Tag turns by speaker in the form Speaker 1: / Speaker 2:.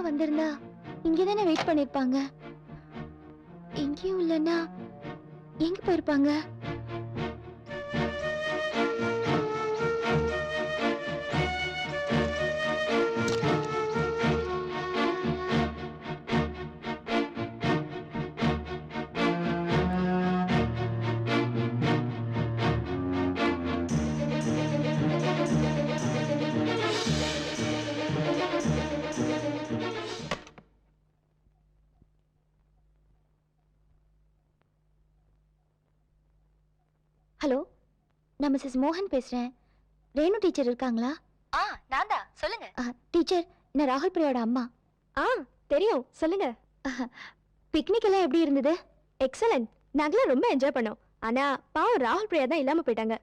Speaker 1: வந்திருந்தா இங்கதானே வெயிட் பண்ணிருப்பாங்க. எங்கேயும் இல்லைன்னா எங்க போயிருப்பாங்க? ஹலோ, நான் மிஸ்ஸஸ் மோகன் பேசுறேன். ரேணு டீச்சர் இருக்காங்களா?
Speaker 2: நான் தான். சொல்லுங்க.
Speaker 1: டீச்சர், நான் ராகுல் பிரியோட அம்மா.
Speaker 2: தெரியும், சொல்லுங்க.
Speaker 1: பிக்னிக் எல்லாம் எப்படி இருந்தது?
Speaker 2: எக்ஸலன்ட். நாங்களாம் ரொம்ப என்ஜாய் பண்ணோம். ஆனா பாவம் ராகுல் பிரியா தான் இல்லாம போயிட்டாங்க.